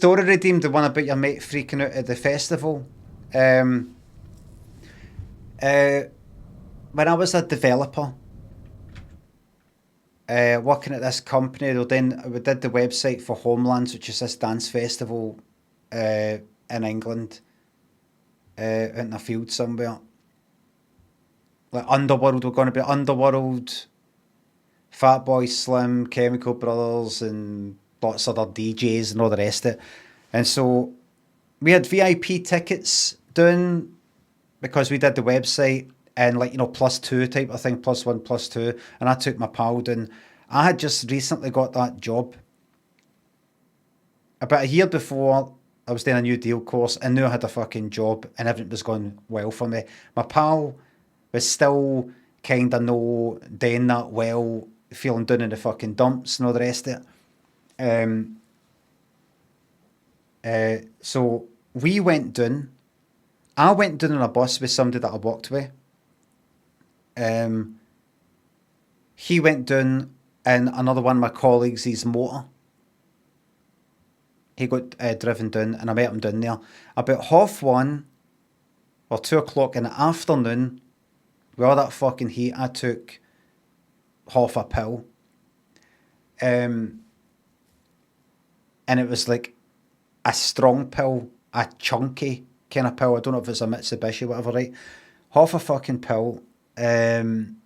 story redeemed, the one about your mate freaking out at the festival. Uh, when I was a developer, working at this company, we did the website for Homelands, which is this dance festival in England, out in a field somewhere. Like Underworld, we're going to be Underworld, Fatboy Slim, Chemical Brothers, and lots of other DJs and all the rest of it. And so we had VIP tickets doing because we did the website and like, you know, +2 type of thing, +1, +2. And I took my pal down. I had just recently got that job. About a year before, I was doing a new deal course and knew I had a fucking job and everything was going well for me. My pal was still kind of no doing that well, feeling down in the fucking dumps and all the rest of it. So we went down. I went down on a bus with somebody that I worked with. He went down in another one of my colleagues' his motor. He got driven down and I met him down there. About 1:30 or 2 o'clock in the afternoon, with all that fucking heat, I took half a pill. And it was like a strong pill, a chunky kind of pill. I don't know if it's a Mitsubishi or whatever, right? Half a fucking pill. And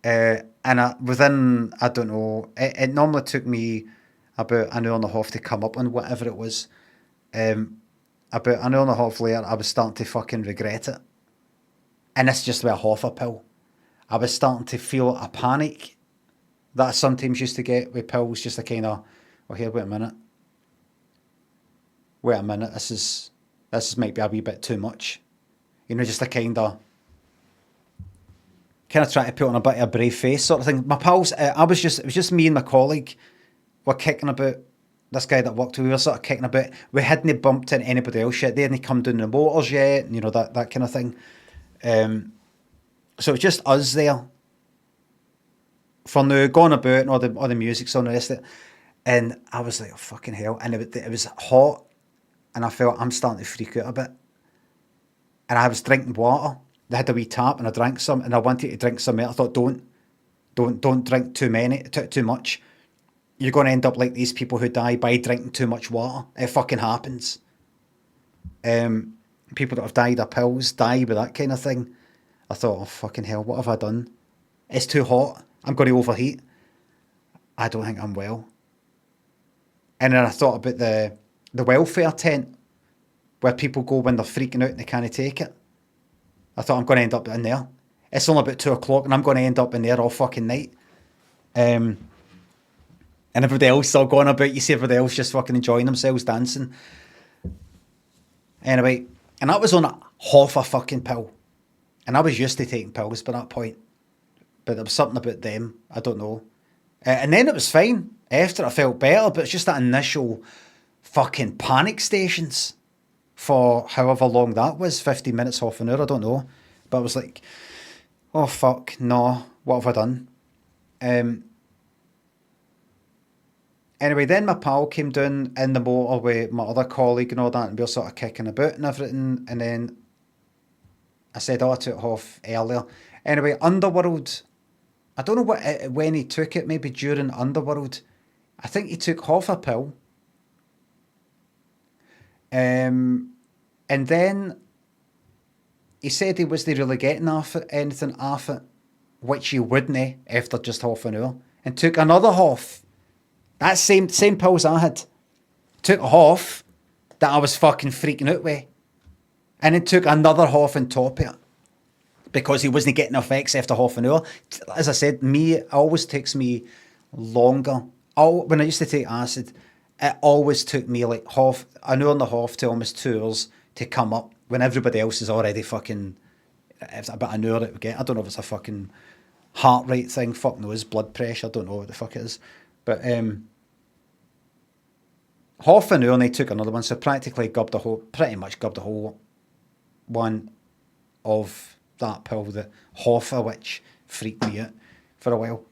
within, I don't know, it normally took me about an hour and a half to come up on whatever it was. About an hour and a half later, I was starting to fucking regret it. And it's just about half a pill. I was starting to feel a panic that I sometimes used to get with pills, just a kind of, oh, here, wait a minute, this might be a wee bit too much. You know, just a kind of trying to put on a bit of a brave face sort of thing. My pals, it was just me and my colleague were kicking about. This guy that worked with, we were sort of kicking about. We hadn't bumped into anybody else yet. They hadn't come down the motors yet, and, you know, that kind of thing. So it's just us there for now, going about, and all the music's on the rest of it. And I was like, oh, fucking hell. And it was hot, and I felt I'm starting to freak out a bit. And I was drinking water. They had a wee tap, and I drank some, and I wanted to drink some more. I thought, don't drink too much. You're going to end up like these people who die by drinking too much water. It fucking happens. People that have died of pills die with that kind of thing. I thought, oh, fucking hell, what have I done? It's too hot. I'm going to overheat. I don't think I'm well. And then I thought about the welfare tent where people go when they're freaking out and they can't take it. I thought, I'm going to end up in there. It's only about 2 o'clock and I'm going to end up in there all fucking night. And everybody else still going about, you see everybody else just fucking enjoying themselves dancing. Anyway, and that was on half a fucking pill. And I was used to taking pills by that point. But there was something about them, I don't know. And then it was fine. After I felt better, but it's just that initial fucking panic stations for however long that was, 15 minutes, half an hour, I don't know. But I was like, oh fuck, no, what have I done? Anyway, then my pal came down in the motor with my other colleague and all that, and we were sort of kicking about and everything. And then I said, oh, I took half earlier. Anyway, Underworld, I don't know when he took it, maybe during Underworld. I think he took half a pill. And then he said he wasn't really getting anything off it, which he wouldn't after just half an hour, and took another half. That same pills I had. Took a half that I was fucking freaking out with. And then took another half on top of it. Because he wasn't getting effects after half an hour. As I said, it always takes me longer. When I used to take acid, it always took me like an hour and a half to almost 2 hours to come up. When everybody else is already fucking, it's about an hour it would get. I don't know if it's a fucking heart rate thing. Fuck knows, blood pressure, I don't know what the fuck it is. But half an hour and they took another one, so pretty much gubbed the whole one of that pill, the half of which freaked me out for a while.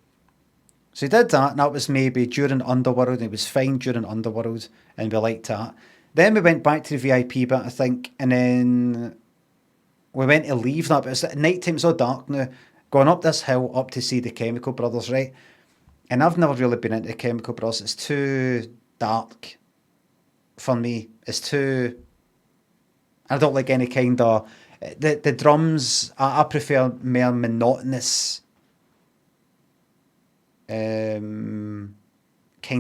So he did that, and that was maybe during Underworld, and he was fine during Underworld, and we liked that. Then we went back to the VIP bit, I think, and then we went to leave that, but it's at night time, it's all dark now, going up this hill up to see the Chemical Brothers, right? And I've never really been into the Chemical Brothers. It's too dark for me. It's too. I don't like any kind of. The drums, I prefer more monotonous, kind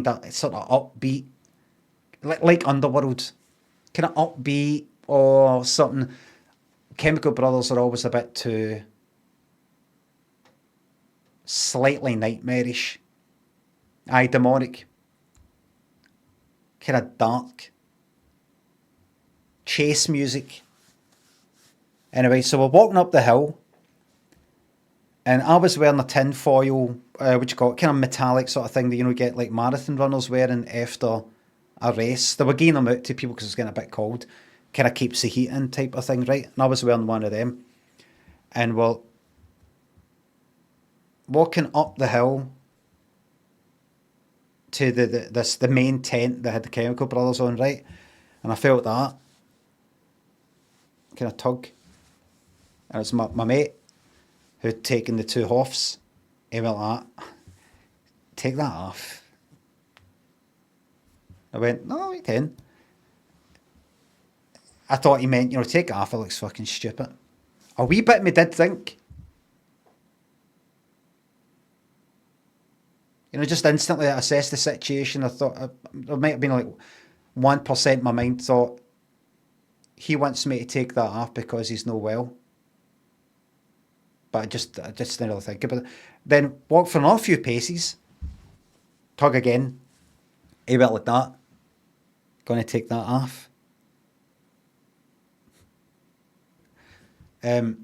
of sort of upbeat, like Underworld, kind of upbeat or something. Chemical Brothers are always a bit too slightly nightmarish. Aye, demonic, kind of dark, chase music. Anyway, so we're walking up the hill, and I was wearing a tinfoil, what you call it, kind of metallic sort of thing that get like marathon runners wearing after a race. They were giving them out to people because it's getting a bit cold, kind of keeps the heat in type of thing, right? And I was wearing one of them, and we're walking up the hill to the main tent that had the Chemical Brothers on, right? And I felt that kind of tug, and it's my mate who'd taken the two hoffs. He went like that, take that off. I went, no, we can. I thought he meant, take it off, it looks fucking stupid. A wee bit me did think. Just instantly I assessed the situation. I thought there might have been like 1% in my mind thought, he wants me to take that off because he's no well. But I just didn't really think about it. Then walk for another few paces, tug again. He went like that. Going to take that off. I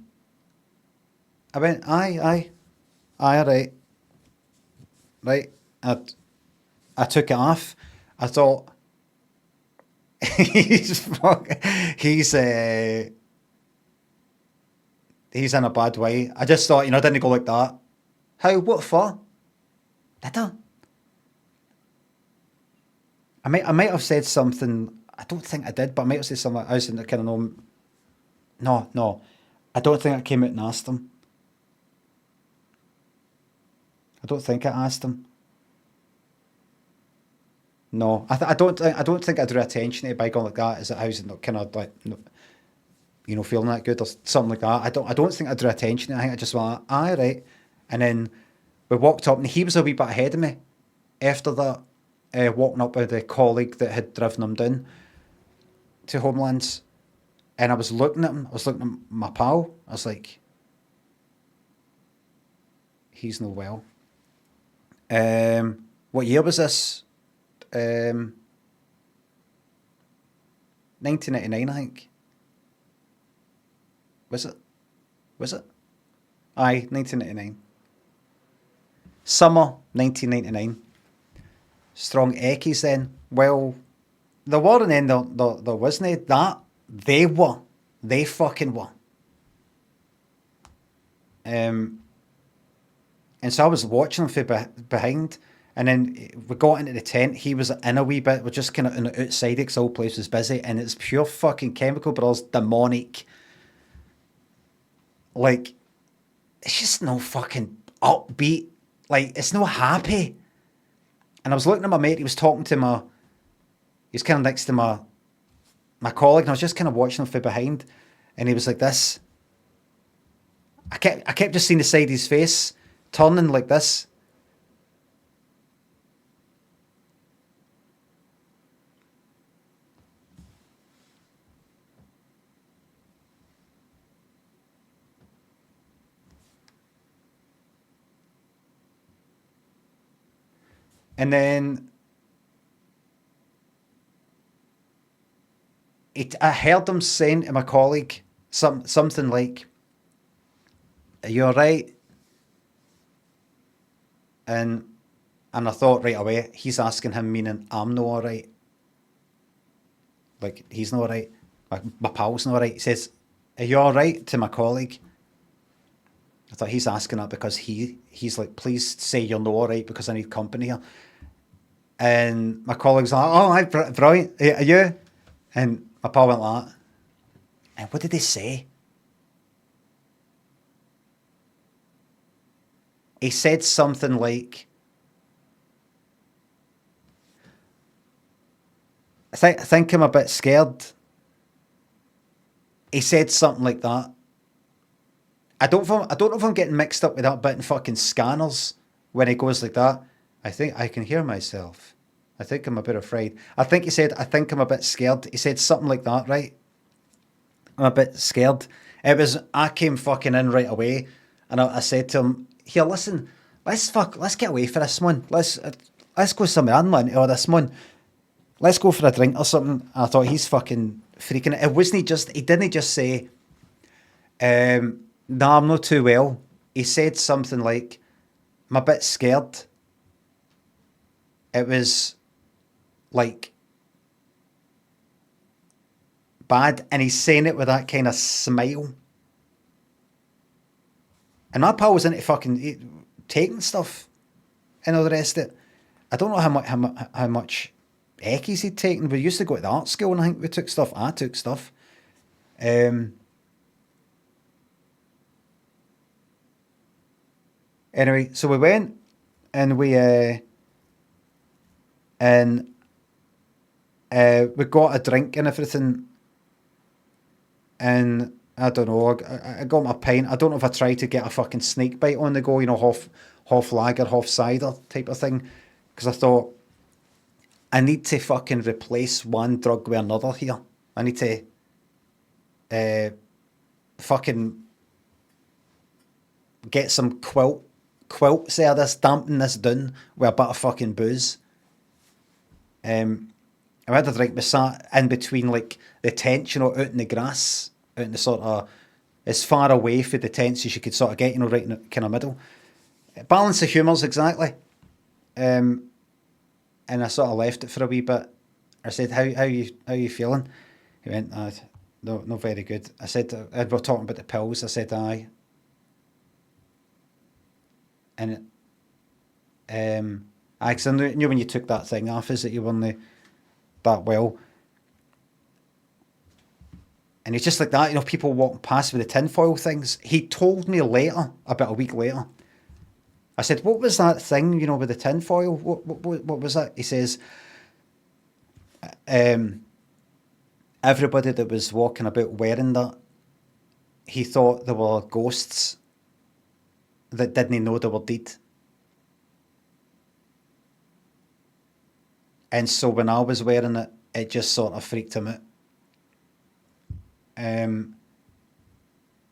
went, aye, right. Right. I took it off. I thought he's he's in a bad way. I just thought, didn't go like that. How? What for? Did I? I might have said something. I don't think I did, but I might have said something. I was in the kind of no. I don't think I came out and asked him. I don't think I asked him. No, I don't think I drew attention to it by going like that. Is it how's it not kind of like feeling that good or something like that? I don't think I drew attention to it. I think I just went, aye, right. And then we walked up, and he was a wee bit ahead of me. After that, walking up with the colleague that had driven him down to Homelands, and I was looking at him. I was looking at my pal. I was like, he's no well. What year was this? 1999, I think. Was it? Aye, 1999. Summer 1999. Strong Eckies then. Well, there were, and then there wasn't that. They were. They fucking were. And so I was watching him from behind, and then we got into the tent. He was in a wee bit. We're just kind of on the outside because the whole place was busy, and it's pure fucking Chemical Brothers, demonic. Like, it's just no fucking upbeat. Like, it's no happy. And I was looking at my mate. He was talking to he was kind of next to my colleague, and I was just kind of watching him from behind, and he was like this. I kept just seeing the side of his face turning like this. And then I heard him saying to my colleague something like, "Are you alright?" And I thought right away, he's asking him, meaning I'm not alright. Like, he's not alright. My pal's not alright. He says, "Are you alright?" to my colleague. I thought he's asking that because he's like, please say you're not all right because I need company here. And my colleague's like, oh, hi, brilliant. Are you? And my pal went like that. And what did he say? He said something like, I think I'm a bit scared. He said something like that. I don't know if I'm getting mixed up with that bit in fucking Scanners when he goes like that. I think I can hear myself. I think I'm a bit afraid. I think he said, I think I'm a bit scared. He said something like that, right? I'm a bit scared. I came fucking in right away and I said to him, here, listen, let's get away for this one. Let's go somewhere inland or this one. Let's go for a drink or something. I thought he's fucking freaking it. It wasn't he didn't just say, no, I'm not too well. He said something like, I'm a bit scared. It was like bad, and he's saying it with that kind of smile. And my pal was into fucking taking stuff and all the rest of it. I don't know how much eckies he'd taken. We used to go to the art school and I think we took stuff. I took stuff. Anyway, so we went and we got a drink and everything, and I don't know. I got my pint. I don't know if I tried to get a fucking snake bite on the go, half lager, half cider type of thing, because I thought I need to fucking replace one drug with another here. I need to fucking get some quilts out of this, dampen this down with a bit of fucking booze. I had a drink. We sat in between like the tents, out in the grass, out in the sort of as far away from the tents as you could sort of get, right in the kind of middle. Balance of humours, exactly. And I sort of left it for a wee bit. I said, "How you feeling?" He went, "No, not very good." I said, "We were talking about the pills." I said, "Aye." And because I knew when you took that thing off, is that you weren't that well. And it's just like that, people walking past with the tinfoil things. He told me later, about a week later. I said, "What was that thing, with the tinfoil? What was that?" He says, everybody that was walking about wearing that, he thought they were ghosts that didn't know they were dead. And so when I was wearing it, it just sort of freaked him out.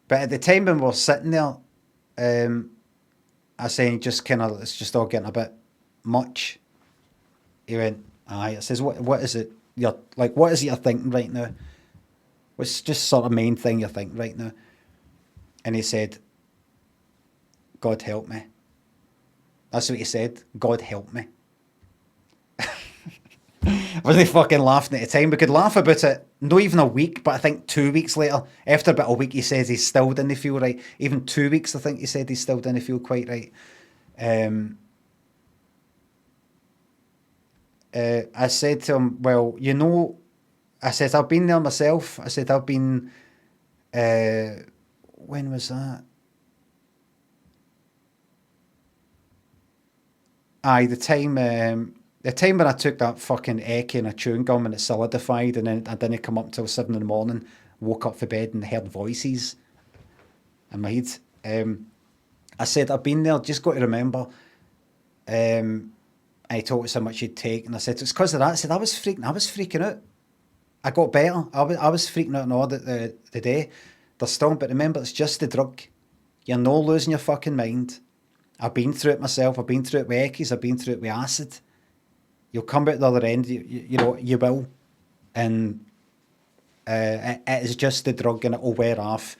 But at the time when we were sitting there, I said, it's just all getting a bit much. He went, aye. I says, what is it? What is it you're thinking right now? What's just sort of main thing you're thinking right now? And he said, God help me. That's what he said. God help me. I wasn't fucking laughing at the time. We could laugh about it, not even a week, but I think 2 weeks later, after about a week, he says he still didn't feel right. Even 2 weeks, I think he said he still didn't feel quite right. I said to him, well, I said, I've been there myself. I said, I've been, when was that? Aye, the time when I took that fucking Ecki and a chewing gum and it solidified, and then I didn't come up till 7 in the morning, woke up for bed and heard voices in my head. I said, I've been there, just got to remember. And he told us how much he'd take, and I said, it's because of that. I said, I was freaking out. I got better. I was freaking out and all the day. They're strong, but remember, it's just the drug. You're no losing your fucking mind. I've been through it myself. I've been through it with Eckies. I've been through it with acid. You'll come out the other end. You will. And it is just the drug and it'll wear off.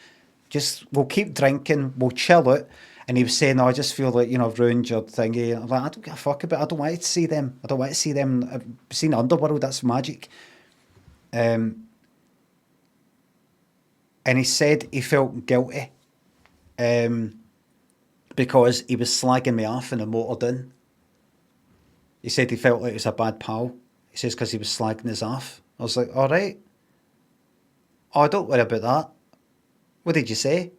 We'll keep drinking. We'll chill out. And he was saying, I just feel like, I've ruined your thingy. I'm like, I don't give a fuck about it. I don't want to see them. I don't want to see them. I've seen Underworld. That's magic. And he said he felt guilty. because he was slagging me off in a motor inn. He said he felt like he was a bad pal. He says because he was slagging us off. I was like, all right. Oh, don't worry about that. What did you say?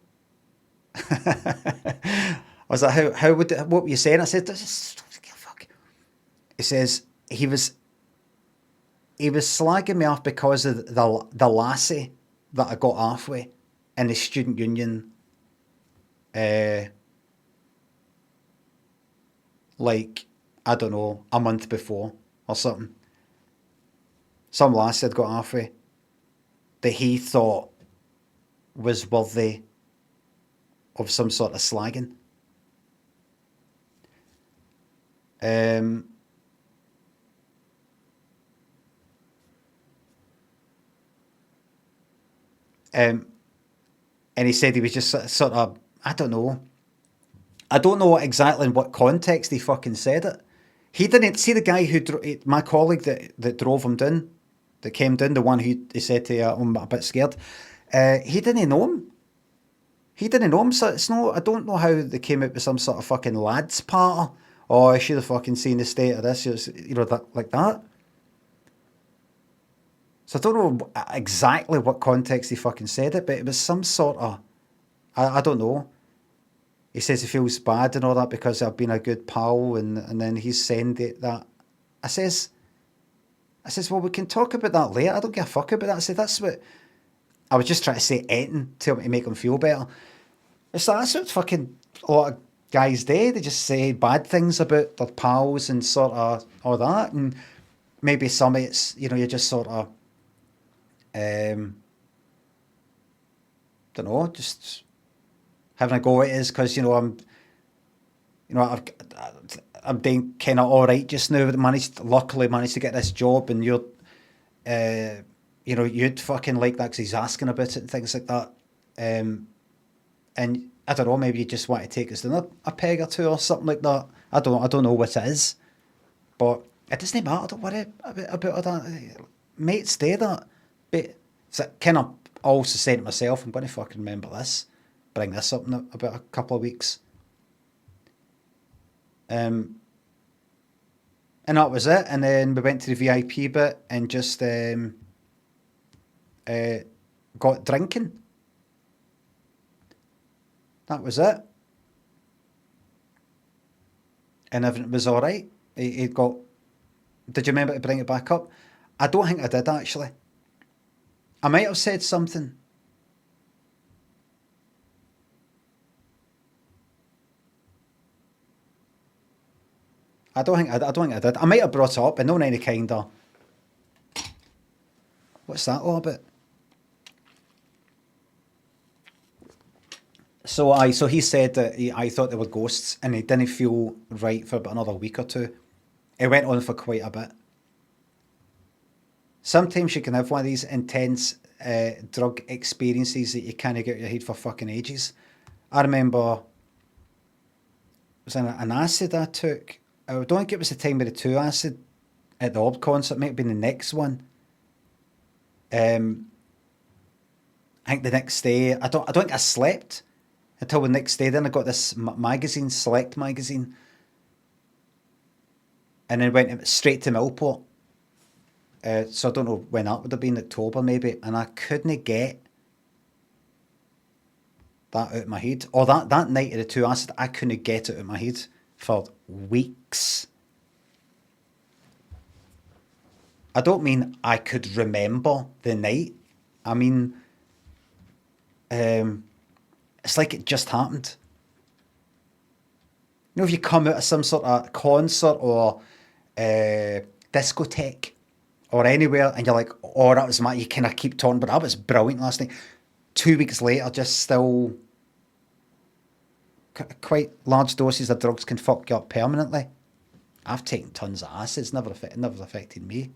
I was like, what were you saying? I said, fuck. He says he was slagging me off because of the lassie that I got off with in the student union, like, I don't know, a month before or something. Some lassie I'd got off with that he thought was worthy of some sort of slagging. And he said he was just sort of, I don't know. I don't know exactly in what context he fucking said it. He didn't see the guy who, my colleague that drove him down, that came down, the one who he said to, I'm a bit scared. He didn't know him. He didn't know him, so it's no, I don't know how they came out with some sort of fucking lads party. Oh, I should have fucking seen the state of this, you know, that, like that. So I don't know exactly what context he fucking said it, but it was some sort of, I don't know. He says he feels bad and all that because I've been a good pal, and then he's saying that. I says, well, we can talk about that later. I don't give a fuck about that. I said, that's what, I was just trying to say anything to make him feel better. It's like, that's what fucking a lot of guys do. They just say bad things about their pals and sort of all that. And maybe some of it's, you know, you're just sort of, don't know, just having a go at it is because, you know, I'm doing kind of all right just now. Luckily managed to get this job, and you're, you know, you'd fucking like that because he's asking about it and things like that. And I don't know, maybe you just want to take us down a peg or two or something like that. I don't know what it is, but it doesn't matter. I don't worry about that. Mates do that, but it's kind of also saying to myself, I'm going to fucking remember this, bring this up in about a couple of weeks. And that was it. And then we went to the VIP bit and just got drinking. That was it. And everything was all right. He got. Did you remember to bring it back up? I don't think I did, actually. I might have said something. I don't think I did. I might have brought it up, but not any kind of. What's that all about? So he said that I thought they were ghosts, and he didn't feel right for about another week or two. It went on for quite a bit. Sometimes you can have one of these intense drug experiences that you can't get out of your head for fucking ages. I remember it was an acid I took. I don't think it was the time with the 2 acid at the Orb concert. It might have been the next one. I think the next day, I don't think I slept until the next day. Then I got this magazine, Select magazine, and then went straight to Millport. So I don't know when that would have been, October maybe, and I couldn't get that out of my head. Or that night of the 2 acid, I couldn't get it out of my head for weeks. I don't mean I could remember the night. I mean, it's like it just happened. You know, if you come out of some sort of concert or discotheque or anywhere and you're like, oh, that was you kind of keep talking, but that was brilliant last night. 2 weeks later, just still quite large doses of drugs can fuck you up permanently. I've taken tons of acid. It's never affected me.